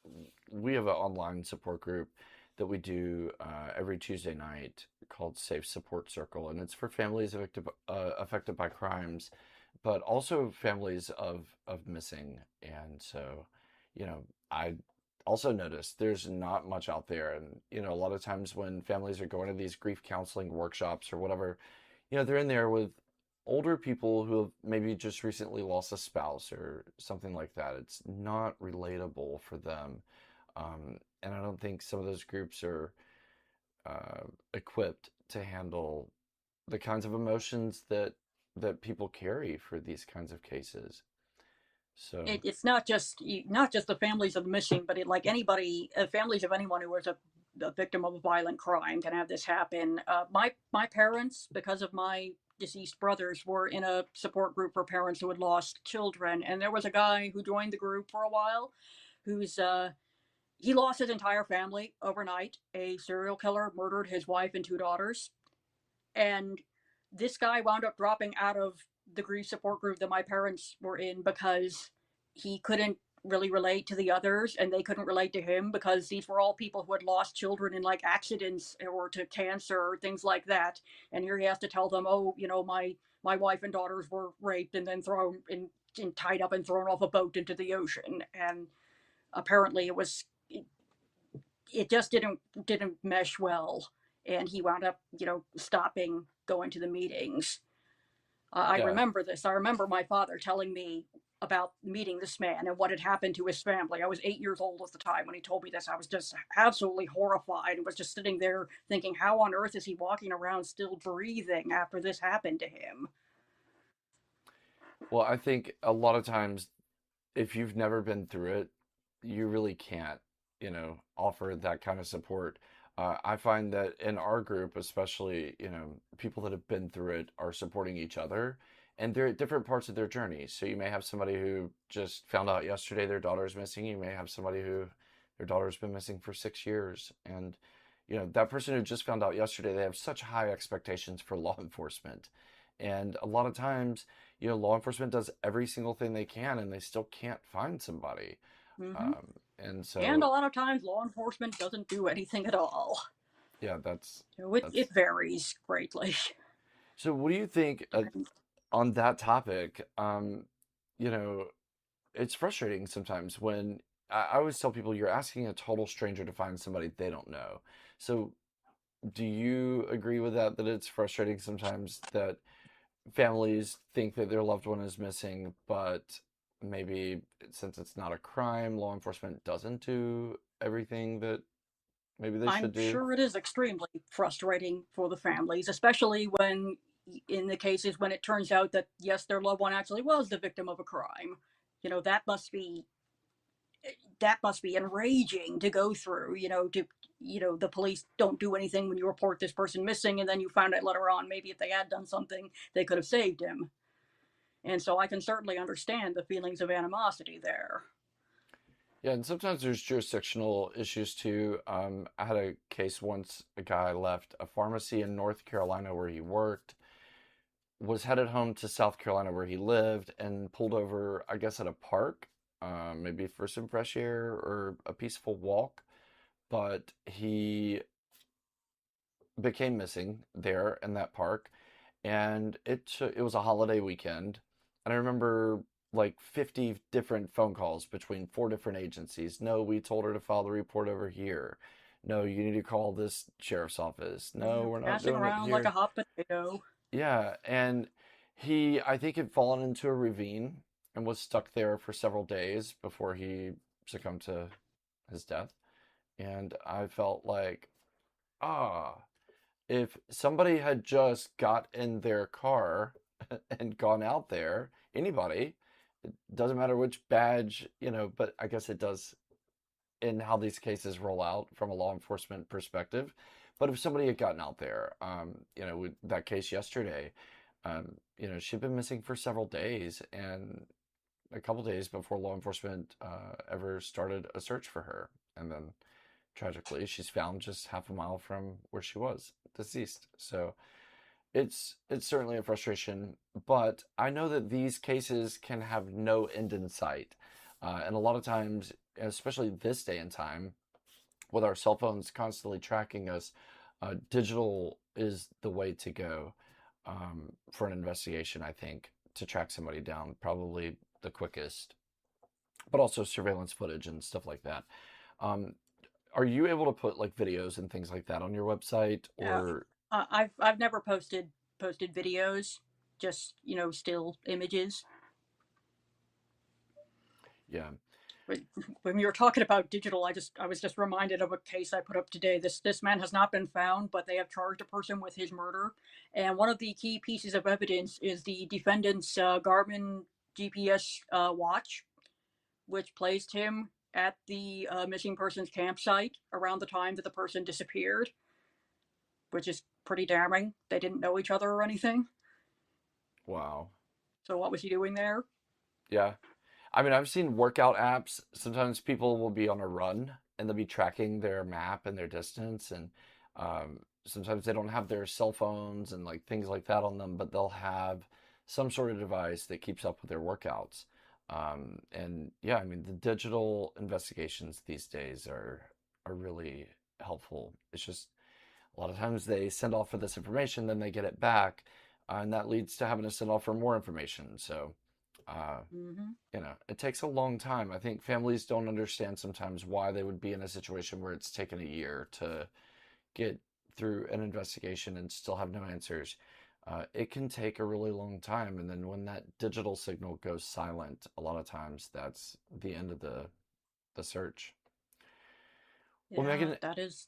we have an online support group that we do every Tuesday night called Safe Support Circle, and it's for families affected by crimes, but also families of missing. And so, I also noticed there's not much out there, and a lot of times when families are going to these grief counseling workshops or whatever, they're in there with older people who have maybe just recently lost a spouse or something like that. It's not relatable for them. And I don't think some of those groups are equipped to handle the kinds of emotions that people carry for these kinds of cases. So, It's not just the families of the missing, but like anybody, families of anyone who was a victim of a violent crime can have this happen. My parents, because of my deceased brothers, were in a support group for parents who had lost children, and there was a guy who joined the group for a while, who's he lost his entire family overnight. A serial killer murdered his wife and two daughters, and this guy wound up dropping out of the grief support group that my parents were in because he couldn't really relate to the others and they couldn't relate to him because these were all people who had lost children in like accidents or to cancer or things like that. And here he has to tell them, oh, my wife and daughters were raped and then thrown in tied up and thrown off a boat into the ocean. And apparently it just didn't mesh well, and he wound up stopping going to the meetings. I yeah. remember this. I remember my father telling me about meeting this man and what had happened to his family. I was 8 years old at the time when he told me this. I was just absolutely horrified and was just sitting there thinking, how on earth is he walking around still breathing after this happened to him? Well, I think a lot of times if you've never been through it, you really can't, offer that kind of support. I find that in our group, especially, people that have been through it are supporting each other, and they're at different parts of their journey. So you may have somebody who just found out yesterday their daughter's missing. You may have somebody who their daughter's been missing for 6 years. And, that person who just found out yesterday, they have such high expectations for law enforcement. And a lot of times, law enforcement does every single thing they can and they still can't find somebody. Hmm. And And a so, lot of times, law enforcement doesn't do anything at all. yeah, that's, It that's, varies greatly. so what do you think on that topic? You know, it's frustrating sometimes when I always tell people you're asking a total stranger to find somebody they don't know. So, do you agree with that? That it's frustrating sometimes that families think that their loved one is missing, but maybe since it's not a crime, law enforcement doesn't do everything that maybe they I'm should do? sure it is extremely frustrating for the families, especially when, in the cases when it turns out that, yes, their loved one actually was the victim of a crime. You know, that must be enraging to go through. The police don't do anything when you report this person missing, and then you find out later on maybe if they had done something, they could have saved him. And so I can certainly understand the feelings of animosity there. Yeah, and sometimes there's jurisdictional issues too. I had a case once, a guy left a pharmacy in North Carolina where he worked, was headed home to South Carolina where he lived, and pulled over, I guess, at a park, maybe for some fresh air or a peaceful walk. But he became missing there in that park, and it was a holiday weekend, and I remember like 50 different phone calls between four different agencies. No, we told her to file the report over here. No, you need to call this sheriff's office. No, Yeah, we're not passing doing it around like a here. hot potato. Yeah, and he, I think, had fallen into a ravine and was stuck there for several days before he succumbed to his death. And I felt like, ah, if somebody had just got in their car and gone out there, anybody, it doesn't matter which badge, but I guess it does in how these cases roll out from a law enforcement perspective. But if somebody had gotten out there, with that case yesterday, she'd been missing for several days and a couple days before law enforcement ever started a search for her. And then tragically, she's found just half a mile from where she was, deceased. So it's certainly a frustration, but I know that these cases can have no end in sight. And a lot of times, especially this day and time, with our cell phones constantly tracking us, digital is the way to go for an investigation, I think, to track somebody down, probably the quickest, but also surveillance footage and stuff like that. Um, are you able to put like videos and things like that on your website Yeah, or I've never posted videos, just still images. yeah. But when you were talking about digital, I was just reminded of a case I put up today. This man has not been found, but they have charged a person with his murder. And one of the key pieces of evidence is the defendant's Garmin GPS watch, which placed him at the missing person's campsite around the time that the person disappeared, which is pretty damning. They didn't know each other or anything. Wow. So what was he doing there? Yeah. I mean, I've seen workout apps. Sometimes people will be on a run and they'll be tracking their map and their distance. And sometimes they don't have their cell phones and like things like that on them, but they'll have some sort of device that keeps up with their workouts. And yeah, I mean, the digital investigations these days are really helpful. It's just a lot of times they send off for this information, then they get it back, and that leads to having to send off for more information. So, uh, Mm-hmm. it takes a long time. I think families don't understand sometimes why they would be in a situation where it's taken a year to get through an investigation and still have no answers. It can take a really long time, and then when that digital signal goes silent, a lot of times that's the end of the search. Well, Yeah, Megan, that is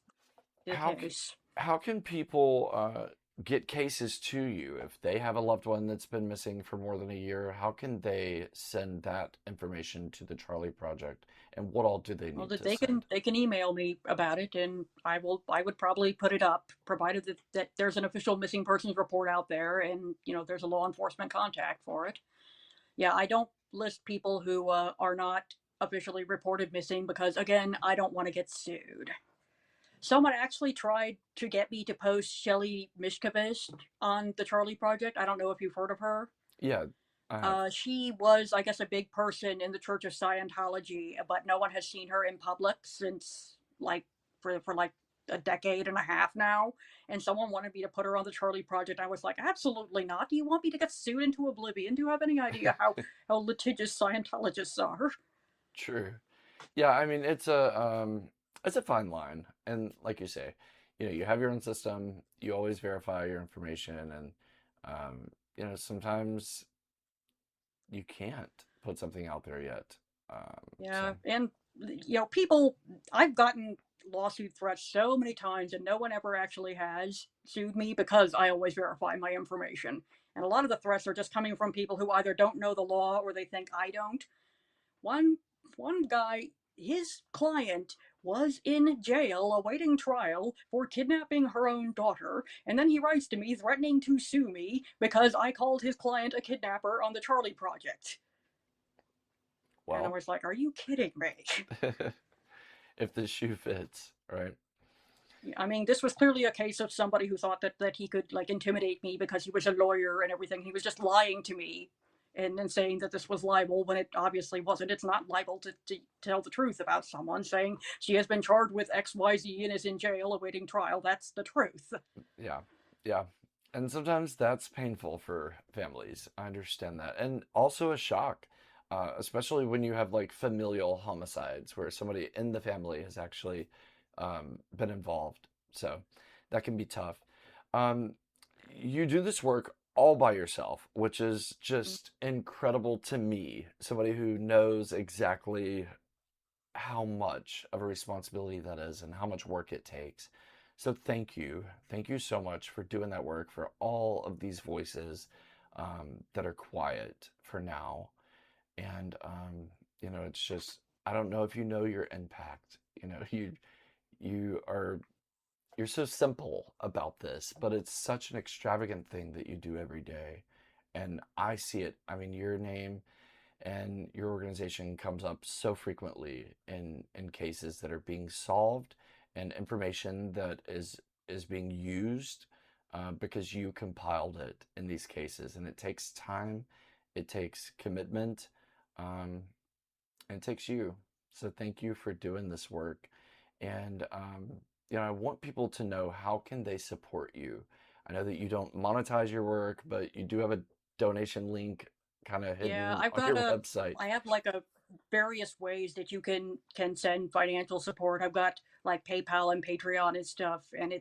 the how case. how can people get cases to you if they have a loved one that's been missing for more than a year? How can they send that information to the Charley Project, and what all do they Well, need that to send? they can email me about it, and I would probably put it up, provided that there's an official missing persons report out there, and there's a law enforcement contact for it. Yeah, I don't list people who are not officially reported missing because, again, I don't want to get sued. Someone actually tried to get me to post Shelly Mishkovich on the Charley Project. I don't know if you've heard of her. Yeah, I have. She was, I guess, a big person in the Church of Scientology, but no one has seen her in public since like for like a decade and a half now. And someone wanted me to put her on the Charley Project. I was like, absolutely not. Do you want me to get sued into oblivion? Do you have any idea how litigious Scientologists are? True. Yeah, I mean it's a fine line, and like you say, you have your own system. You always verify your information, and sometimes you can't put something out there yet. So Yeah, and people, I've gotten lawsuit threats so many times, and no one ever actually has sued me because I always verify my information. And a lot of the threats are just coming from people who either don't know the law or they think I don't. One one guy, his client was in jail awaiting trial for kidnapping her own daughter, and then he writes to me threatening to sue me because I called his client a kidnapper on the Charley Project. And I well, was like, are you kidding me? if the shoe fits, right? I mean, this was clearly a case of somebody who thought that he could like intimidate me because he was a lawyer and everything. He was just lying to me and then saying that this was libel when it obviously wasn't. It's not libel to tell the truth about someone, saying she has been charged with XYZ and is in jail awaiting trial. That's the truth. Yeah, yeah. And sometimes that's painful for families. I understand that. And also a shock, especially when you have like familial homicides where somebody in the family has actually been involved. So that can be tough. Um, you do this work all by yourself, which is just incredible to me. Somebody who knows exactly how much of a responsibility that is and how much work it takes. So thank you. Thank you so much for doing that work for all of these voices that are quiet for now. And, it's just, I don't know if you know your impact. You are, you're so simple about this, but it's such an extravagant thing that you do every day. And I see it. I mean, your name and your organization comes up so frequently in cases that are being solved and information that is being used because you compiled it in these cases, and it takes time, it takes commitment, um, and it takes you. So thank you for doing this work. And I want people to know, how can they support you. I know that you don't monetize your work, but you do have a donation link kind of Yeah, hidden I've on got your a, website. I have like a various ways that you can send financial support. I've got like PayPal and Patreon and stuff, and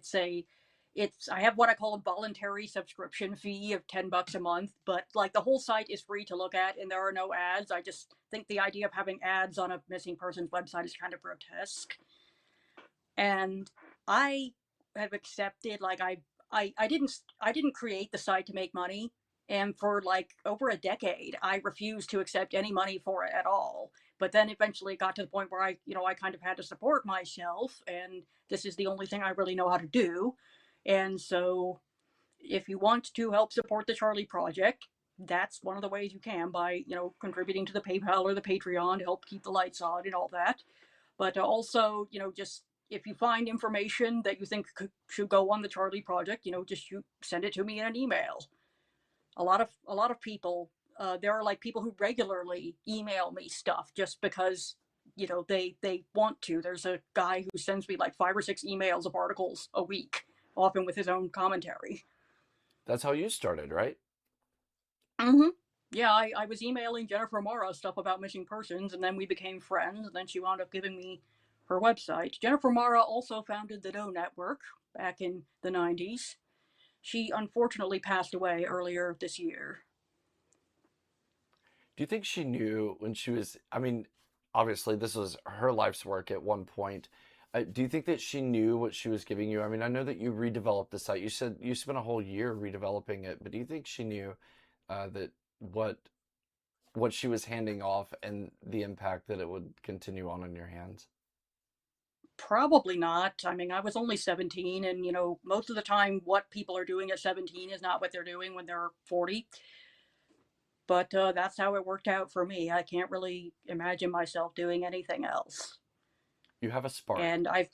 I have what I call a voluntary subscription fee of $10 a month, but like the whole site is free to look at and there are no ads. I just think the idea of having ads on a missing person's website is kind of grotesque. And I have accepted like I didn't create the site to make money, and for like over a decade I refused to accept any money for it at all. But then eventually it got to the point where I kind of had to support myself, and this is the only thing I really know how to do. And so if you want to help support the Charley Project, that's one of the ways you can, by contributing to the PayPal or the Patreon to help keep the lights on and all that. But also, just if you find information that you think should go on the Charley Project, just you send it to me in an email. A lot of people, there are like people who regularly email me stuff just because they want to. There's a guy who sends me like 5 or 6 emails of articles a week, often with his own commentary. That's how you started, right? Mm-hmm. Yeah, I was emailing Jennifer Mara stuff about missing persons, and then we became friends, and then she wound up giving me her website. Jennifer Mara also founded the Doe Network back in the 90s. She unfortunately passed away earlier this year. Do you think she knew when she was, I mean, obviously this was her life's work at one point. Do you think that she knew what she was giving you? I mean, I know that you redeveloped the site. You said you spent a whole year redeveloping it, but do you think she knew that what what she was handing off and the impact that it would continue on in your hands? Probably not. I mean, I was only 17, and most of the time, what people are doing at 17 is not what they're doing when they're 40. But that's how it worked out for me. I can't really imagine myself doing anything else. You have a spark. And I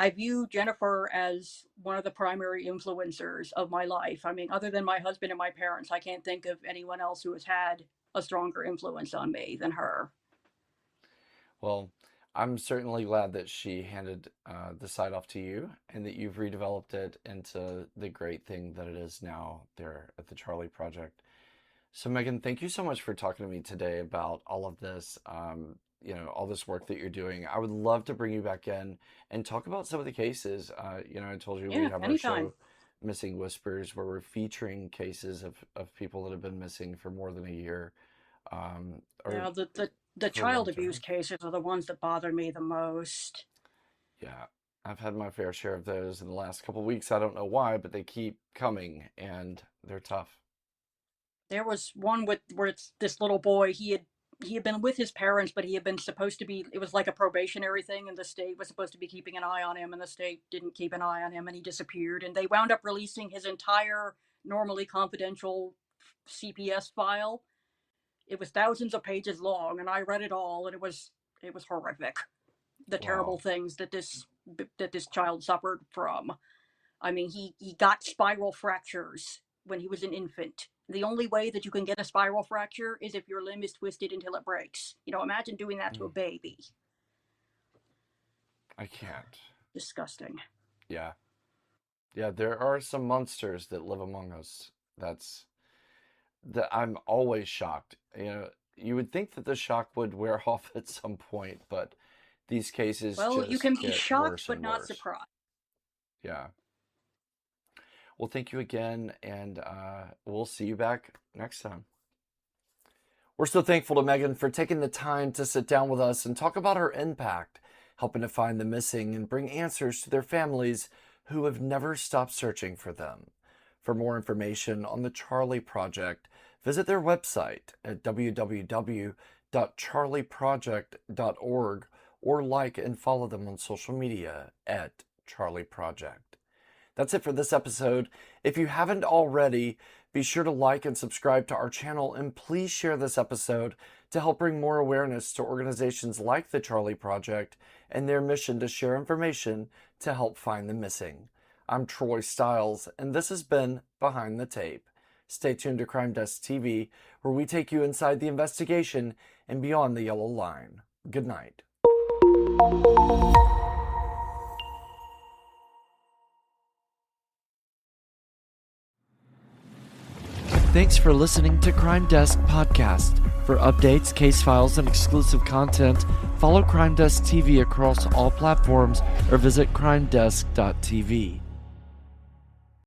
view Jennifer as one of the primary influencers of my life. I mean, other than my husband and my parents, I can't think of anyone else who has had a stronger influence on me than her. Well, I'm certainly glad that she handed the site off to you and that you've redeveloped it into the great thing that it is now there at the Charley Project. So, Meaghan, thank you so much for talking to me today about all of this, all this work that you're doing. I would love to bring you back in and talk about some of the cases. I told you we Yeah, have our anytime. show, Missing Whispers, where we're featuring cases of people that have been missing for more than a year. Or The for a long child abuse time. cases are the ones that bother me the most. Yeah, I've had my fair share of those in the last couple of weeks. I don't know why, but they keep coming and they're tough. There was one where it's this little boy. He had been with his parents, but he had been supposed to be. It was like a probationary thing, and the state was supposed to be keeping an eye on him, and the state didn't keep an eye on him, and he disappeared. And they wound up releasing his entire normally confidential CPS file. It was thousands of pages long, and I read it all, and it was horrific. The terrible Wow. things that this child suffered from. I mean, he got spiral fractures when he was an infant. The only way that you can get a spiral fracture is if your limb is twisted until it breaks. Imagine doing that to a Mm, baby. I can't. Disgusting. Yeah. Yeah, there are some monsters that live among us. That's that I'm always shocked. You would think that the shock would wear off at some point, but these cases Well, you can just be get shocked worse but and not worse. surprised. Yeah. Well, thank you again, and we'll see you back next time. We're so thankful to Meaghan for taking the time to sit down with us and talk about her impact, helping to find the missing and bring answers to their families who have never stopped searching for them. For more information on the Charley Project, visit their website at www.charleyproject.org or like and follow them on social media at Charley Project. That's it for this episode. If you haven't already, be sure to like and subscribe to our channel, and please share this episode to help bring more awareness to organizations like the Charley Project and their mission to share information to help find the missing. I'm Troy Stiles, and this has been Behind the Tape. Stay tuned to Crime Desk TV, where we take you inside the investigation and beyond the yellow line. Good night. Thanks for listening to Crime Desk Podcast. For updates, case files, and exclusive content, follow Crime Desk TV across all platforms or visit crimedesk.tv.